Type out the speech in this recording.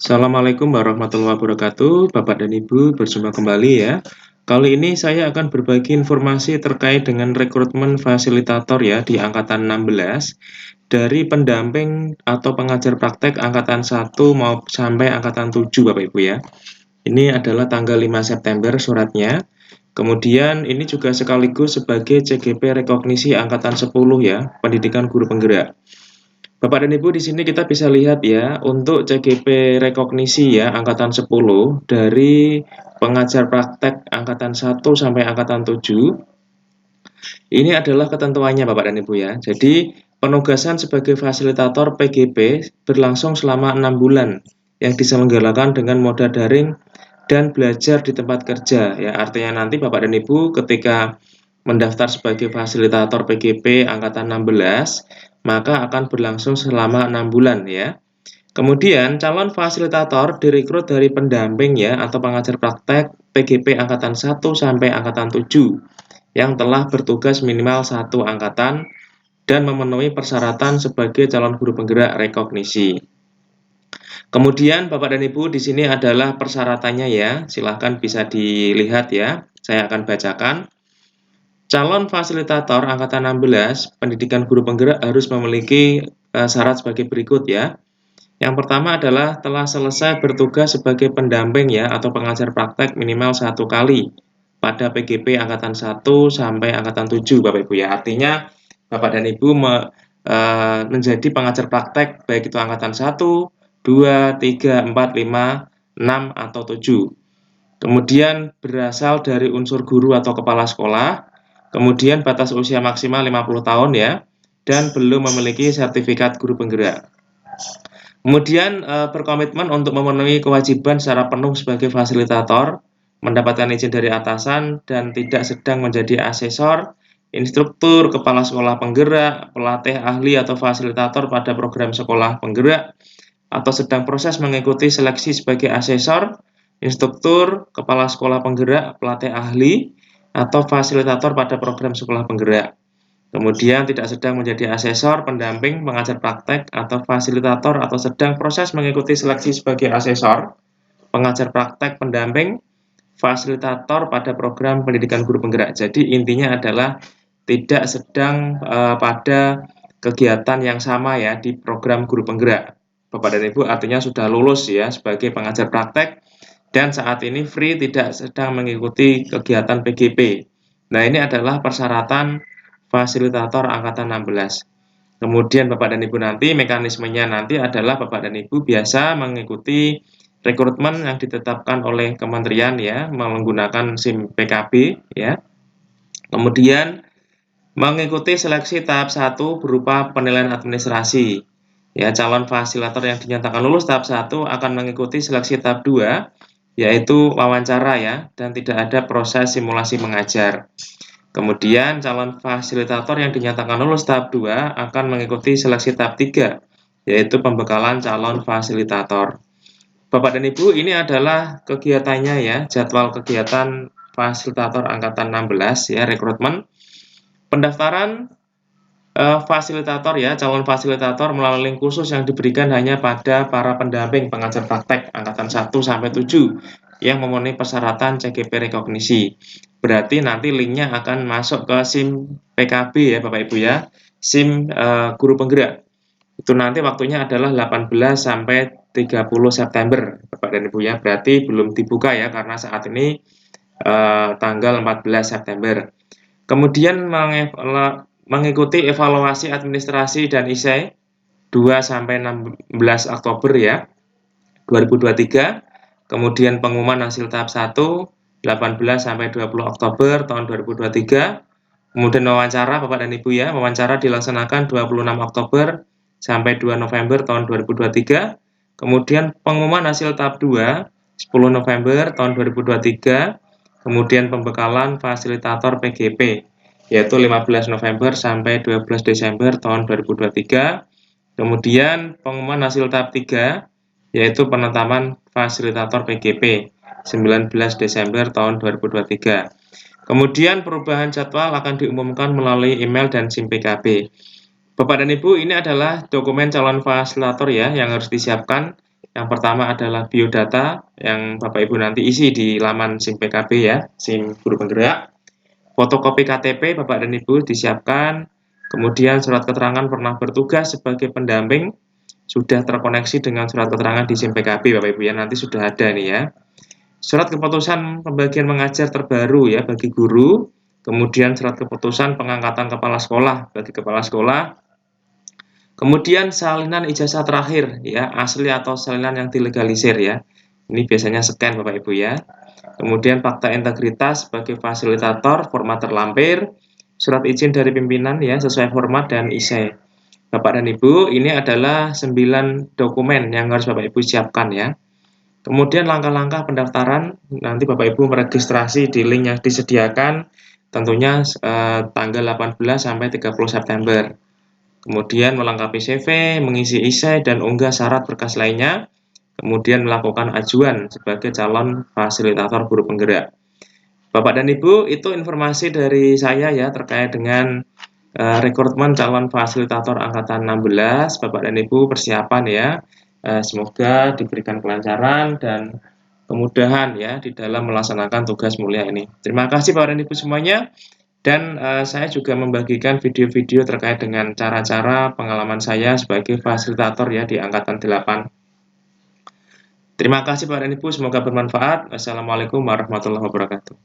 Assalamualaikum warahmatullahi wabarakatuh, Bapak dan Ibu, berjumpa kembali ya. Kali ini saya akan berbagi informasi terkait dengan rekrutmen fasilitator ya di angkatan 16 dari pendamping atau pengajar praktek angkatan 1 mau sampai angkatan 7 Bapak Ibu ya. Ini adalah tanggal 5 September suratnya. Kemudian ini juga sekaligus sebagai CGP rekognisi angkatan 10 ya, pendidikan guru penggerak. Bapak dan Ibu, di sini kita bisa lihat ya, untuk CGP rekognisi ya, angkatan 10 dari pengajar praktek angkatan 1 sampai angkatan 7. Ini adalah ketentuannya Bapak dan Ibu ya. Jadi, penugasan sebagai fasilitator PGP berlangsung selama 6 bulan yang diselenggarakan dengan moda daring dan belajar di tempat kerja ya. Artinya nanti Bapak dan Ibu ketika mendaftar sebagai fasilitator PGP angkatan 16, maka akan berlangsung selama 6 bulan ya. Kemudian calon fasilitator direkrut dari pendamping ya atau pengajar praktek PGP angkatan 1 sampai angkatan 7 yang telah bertugas minimal 1 angkatan dan memenuhi persyaratan sebagai calon guru penggerak rekognisi. Kemudian Bapak dan Ibu, di sini adalah persyaratannya ya. Silahkan bisa dilihat ya. Saya akan bacakan. Calon fasilitator angkatan 16 pendidikan guru penggerak harus memiliki syarat sebagai berikut ya. Yang pertama adalah telah selesai bertugas sebagai pendamping ya atau pengajar praktek minimal 1 kali pada PGP angkatan 1 sampai angkatan 7 Bapak Ibu ya. Artinya Bapak dan Ibu menjadi pengajar praktek baik itu angkatan 1, 2, 3, 4, 5, 6 atau 7. Kemudian berasal dari unsur guru atau kepala sekolah. Kemudian batas usia maksimal 50 tahun ya, dan belum memiliki sertifikat guru penggerak. Kemudian berkomitmen untuk memenuhi kewajiban secara penuh sebagai fasilitator, mendapatkan izin dari atasan, dan tidak sedang menjadi asesor, instruktur, kepala sekolah penggerak, pelatih ahli atau fasilitator pada program sekolah penggerak, atau sedang proses mengikuti seleksi sebagai asesor, instruktur, kepala sekolah penggerak, pelatih ahli, atau fasilitator pada program sekolah penggerak. Kemudian tidak sedang menjadi asesor, pendamping, pengajar praktek, atau fasilitator, atau sedang proses mengikuti seleksi sebagai asesor, pengajar praktek, pendamping, fasilitator pada program pendidikan guru penggerak. Jadi intinya adalah tidak sedang pada kegiatan yang sama ya di program guru penggerak. Bapak dan Ibu artinya sudah lulus ya sebagai pengajar praktek dan saat ini free tidak sedang mengikuti kegiatan PGP. Nah, ini adalah persyaratan fasilitator angkatan 16. Kemudian Bapak dan Ibu nanti mekanismenya nanti adalah Bapak dan Ibu biasa mengikuti rekrutmen yang ditetapkan oleh kementerian ya menggunakan SIM PKB ya. Kemudian mengikuti seleksi tahap 1 berupa penilaian administrasi. Ya, calon fasilitator yang dinyatakan lulus tahap 1 akan mengikuti seleksi tahap 2 yaitu wawancara ya dan tidak ada proses simulasi mengajar. Kemudian calon fasilitator yang dinyatakan lulus tahap 2 akan mengikuti seleksi tahap 3 yaitu pembekalan calon fasilitator. Bapak dan Ibu, ini adalah kegiatannya ya, jadwal kegiatan fasilitator angkatan 16 ya, rekrutmen. Pendaftaran fasilitator ya, calon fasilitator melalui link khusus yang diberikan hanya pada para pendamping pengajar praktek angkatan 1 sampai 7 yang memenuhi persyaratan CGP rekognisi. Berarti nanti linknya akan masuk ke SIM PKB ya Bapak Ibu ya, SIM guru penggerak. Itu nanti waktunya adalah 18 sampai 30 September Bapak dan Ibu ya. Berarti belum dibuka ya karena saat ini tanggal 14 September. Kemudian mengikuti evaluasi administrasi dan ISE 2 sampai 16 Oktober ya 2023. Kemudian pengumuman hasil tahap 1 18 sampai 20 Oktober tahun 2023. Kemudian wawancara Bapak dan Ibu ya, wawancara dilaksanakan 26 Oktober sampai 2 November tahun 2023. Kemudian pengumuman hasil tahap 2 10 November tahun 2023. Kemudian pembekalan fasilitator PGP yaitu 15 November sampai 12 Desember tahun 2023. Kemudian pengumuman hasil tahap 3 yaitu penetapan fasilitator PGP 19 Desember tahun 2023. Kemudian perubahan jadwal akan diumumkan melalui email dan SIM PKB. Bapak dan Ibu, ini adalah dokumen calon fasilitator ya yang harus disiapkan. Yang pertama adalah biodata yang Bapak Ibu nanti isi di laman SIM PKB ya, SIM guru penggerak. Fotokopi KTP Bapak dan Ibu disiapkan, kemudian surat keterangan pernah bertugas sebagai pendamping sudah terkoneksi dengan surat keterangan di SIM PKB Bapak Ibu ya, nanti sudah ada nih ya. Surat keputusan pembagian mengajar terbaru ya bagi guru, kemudian surat keputusan pengangkatan kepala sekolah bagi kepala sekolah, kemudian salinan ijazah terakhir ya, asli atau salinan yang dilegalisir ya. Ini biasanya scan Bapak Ibu ya. Kemudian fakta integritas sebagai fasilitator, format terlampir, surat izin dari pimpinan ya sesuai format dan isi. Bapak dan Ibu, ini adalah 9 dokumen yang harus Bapak Ibu siapkan ya. Kemudian langkah-langkah pendaftaran, nanti Bapak Ibu meregistrasi di link yang disediakan, tentunya tanggal 18 sampai 30 September. Kemudian melengkapi CV, mengisi esai dan unggah syarat berkas lainnya, kemudian melakukan ajuan sebagai calon fasilitator guru penggerak. Bapak dan Ibu, itu informasi dari saya ya terkait dengan rekrutmen calon fasilitator angkatan 16. Bapak dan Ibu persiapan ya. Semoga diberikan kelancaran dan kemudahan ya di dalam melaksanakan tugas mulia ini. Terima kasih Bapak dan Ibu semuanya. Dan saya juga membagikan video-video terkait dengan cara-cara pengalaman saya sebagai fasilitator ya di angkatan 8. Terima kasih Bapak dan Ibu, semoga bermanfaat. Wassalamualaikum warahmatullahi wabarakatuh.